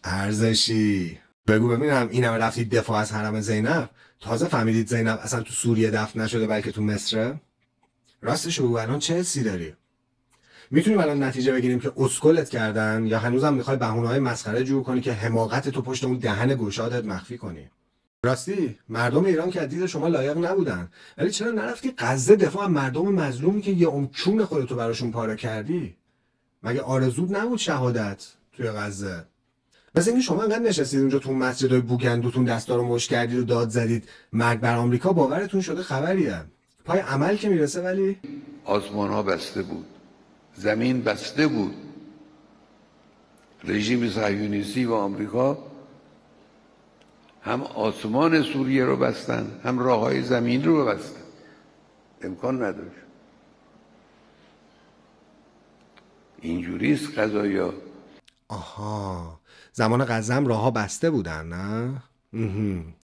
ارزشی بگو ببینم، این همه رفتید دفاع از حرم زینب، تازه فهمیدید زینب اصلا تو سوریه دفن نشده بلکه تو مصره؟ راستش بگو الان چه حسی داری؟ میتونیم الان نتیجه بگیریم که اسکلت کردن، یا هنوزم میخوای بهونه‌های مسخره جور کنی که حماقت تو پشت اون دهن گشادت مخفی کنی؟ راستی مردم ایران که دید شما لایق نبودن، ولی چرا نرفتی غزه دفاع از مردم مظلومی که یه چون خودتو براشون پاره کردی؟ مگه آرزود نبود شهادت توی غزه؟ مثل اینکه شما انقدر نشستید اونجا تو مسجدای بوگندوتون دستا رو مشت کردید و داد زدید مرگ بر آمریکا، باورتون شده خبریه. پای عمل که میرسه ولی آسمان ها بسته بود، زمین بسته بود. رژیم صهیونیستی و آمریکا هم آسمان سوریه رو بستن، هم راههای زمین رو بستن. امکان نداشت. اینجوریست قضایا. آها، زمان غزه هم راهها بسته بودن نه؟